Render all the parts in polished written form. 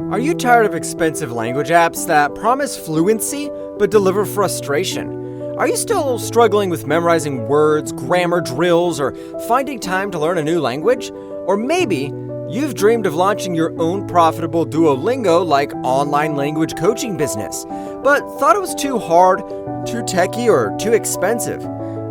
Are you tired of expensive language apps that promise fluency but deliver frustration? Are you still struggling with memorizing words, grammar drills, or finding time to learn a new language? Or maybe you've dreamed of launching your own profitable Duolingo-like online language coaching business, but thought it was too hard, too techy, or too expensive.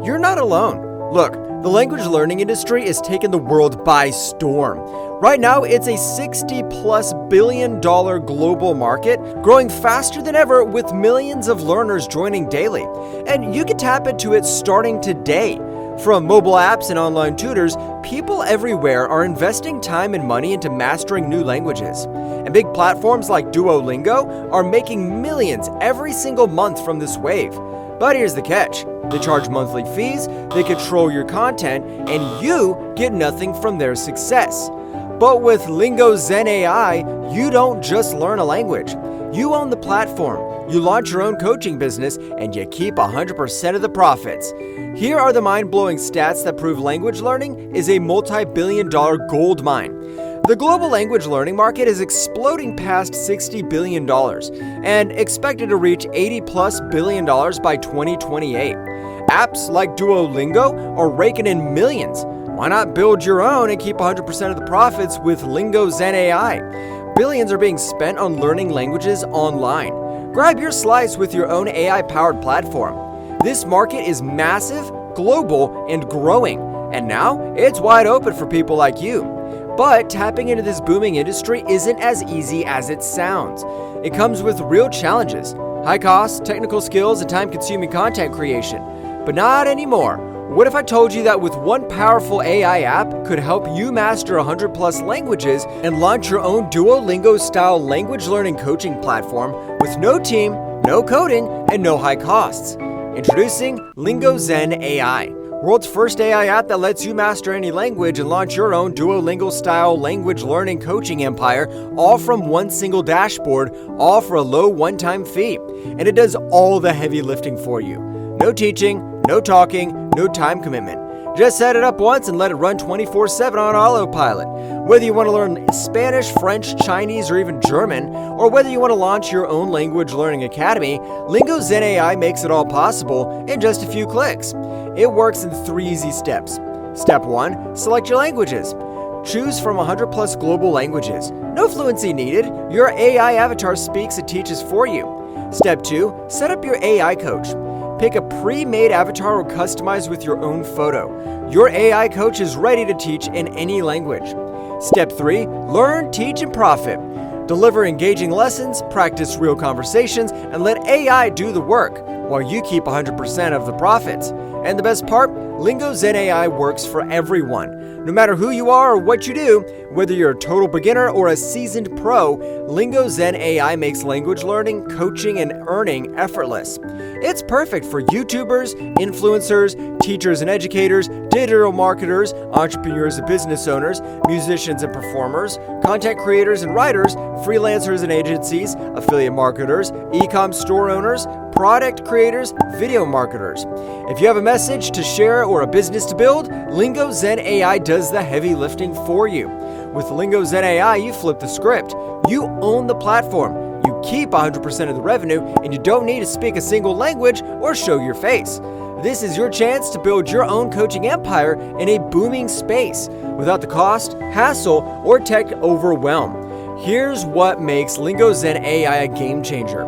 You're not alone. Look, the language learning industry is taking the world by storm. Right now, it's a $60+ billion global market, growing faster than ever with millions of learners joining daily. And you can tap into it starting today. From mobile apps and online tutors, people everywhere are investing time and money into mastering new languages. And big platforms like Duolingo are making millions every single month from this wave. But here's the catch. They charge monthly fees, they control your content, and you get nothing from their success. But with LingoZen AI, you don't just learn a language. You own the platform, you launch your own coaching business, and you keep 100% of the profits. Here are the mind-blowing stats that prove language learning is a multi-billion-dollar gold mine. The global language learning market is exploding past $60 billion and expected to reach $80+ billion by 2028. Apps like Duolingo are raking in millions. Why not build your own and keep 100% of the profits with LingoZen AI? Billions are being spent on learning languages online. Grab your slice with your own AI-powered platform. This market is massive, global, and growing, and now it's wide open for people like you. But tapping into this booming industry isn't as easy as it sounds. It comes with real challenges: high costs, technical skills, and time-consuming content creation. But not anymore. What if I told you that with one powerful AI app could help you master 100+ languages and launch your own Duolingo-style language learning coaching platform with no team, no coding, and no high costs? Introducing LingoZen AI, world's first AI app that lets you master any language and launch your own Duolingo-style language learning coaching empire, all from one single dashboard, all for a low one-time fee. And it does all the heavy lifting for you. No teaching, no talking, no time commitment. Just set it up once and let it run 24/7 on autopilot. Whether you want to learn Spanish, French, Chinese, or even German, or whether you want to launch your own language learning academy, LingoZen AI makes it all possible in just a few clicks. It works in 3 easy steps. Step 1, select your languages. Choose from 100+ global languages. No fluency needed. Your AI avatar speaks and teaches for you. Step 2, set up your AI coach. Pick a pre-made avatar or customize with your own photo. Your AI coach is ready to teach in any language. Step 3, learn, teach, and profit. Deliver engaging lessons, practice real conversations, and let AI do the work while you keep 100% of the profits. And the best part, LingoZen AI works for everyone. No matter who you are or what you do, whether you're a total beginner or a seasoned pro, LingoZen AI makes language learning, coaching, and earning effortless. It's perfect for YouTubers, influencers, teachers and educators, digital marketers, entrepreneurs and business owners, musicians and performers, content creators and writers, freelancers and agencies, affiliate marketers, Ecom store owners, product creators, video marketers. If you have a message to share or a business to build, LingoZen AI does the heavy lifting for you. With LingoZen AI, you flip the script. You own the platform. You keep 100% of the revenue, and you don't need to speak a single language or show your face. This is your chance to build your own coaching empire in a booming space without the cost, hassle, or tech overwhelm. Here's what makes LingoZen AI a game changer.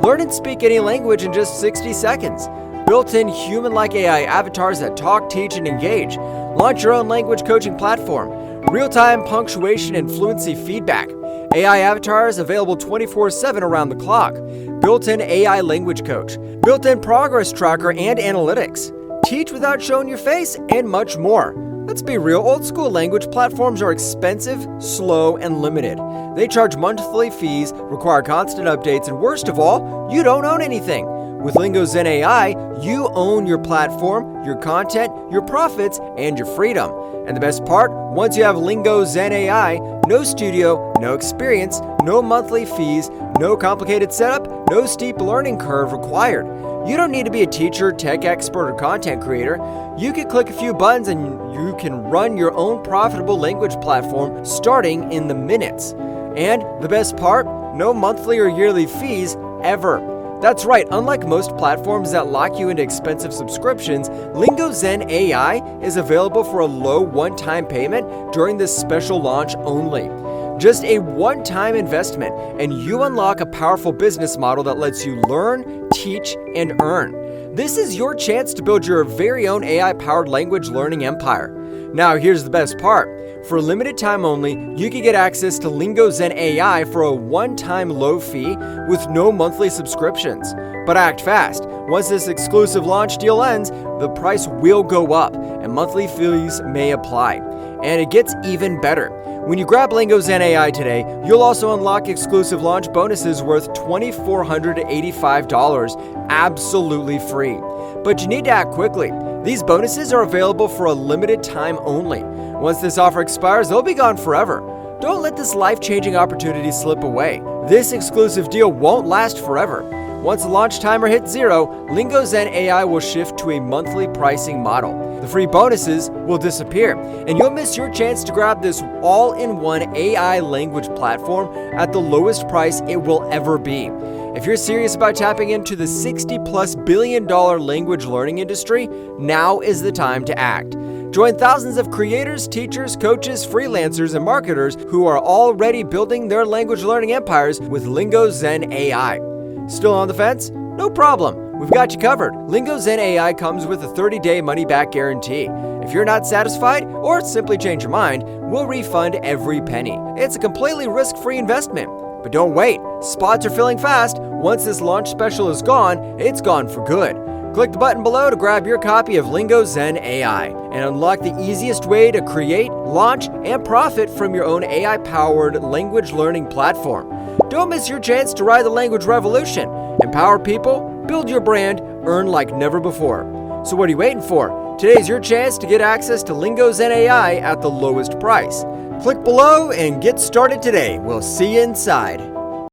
Learn and speak any language in just 60 seconds. Built-in human-like AI avatars that talk, teach, and engage. Launch your own language coaching platform. Real-time punctuation and fluency feedback. AI avatars available 24/7 around the clock. Built-in AI language coach. Built-in progress tracker and analytics. Teach without showing your face, and much more. Let's be real, old-school language platforms are expensive, slow, and limited. They charge monthly fees, require constant updates, and worst of all, you don't own anything. With LingoZen AI, you own your platform, your content, your profits, and your freedom. And the best part, once you have LingoZen AI, no studio, no experience, no monthly fees, no complicated setup, no steep learning curve required. You don't need to be a teacher, tech expert, or content creator. You can click a few buttons and you can run your own profitable language platform starting in the minutes. And the best part? No monthly or yearly fees ever. That's right, unlike most platforms that lock you into expensive subscriptions, LingoZen AI is available for a low one-time payment during this special launch only. Just a one-time investment, and you unlock a powerful business model that lets you learn, teach, and earn. This is your chance to build your very own AI-powered language learning empire. Now, here's the best part. For a limited time only, you can get access to LingoZen AI for a one-time low fee with no monthly subscriptions. But act fast. Once this exclusive launch deal ends, the price will go up and monthly fees may apply. And it gets even better. When you grab LingoZen AI today, you'll also unlock exclusive launch bonuses worth $2,485 absolutely free. But you need to act quickly. These bonuses are available for a limited time only. Once this offer expires, they'll be gone forever. Don't let this life-changing opportunity slip away. This exclusive deal won't last forever. Once the launch timer hits 0, LingoZen AI will shift to a monthly pricing model. The free bonuses will disappear, and you'll miss your chance to grab this all-in-one AI language platform at the lowest price it will ever be. If you're serious about tapping into the $60+ billion language learning industry, now is the time to act. Join thousands of creators, teachers, coaches, freelancers, and marketers who are already building their language learning empires with LingoZen AI. Still on the fence? No problem. We've got you covered. LingoZen AI comes with a 30-day money-back guarantee. If you're not satisfied or simply change your mind, we'll refund every penny. It's a completely risk-free investment. But don't wait. Spots are filling fast. Once this launch special is gone, it's gone for good. Click the button below to grab your copy of LingoZen AI and unlock the easiest way to create, launch, and profit from your own AI-powered language learning platform. Don't miss your chance to ride the language revolution. Empower people, build your brand, earn like never before. So what are you waiting for? Today's your chance to get access to LingoZen AI at the lowest price. Click below and get started today. We'll see you inside.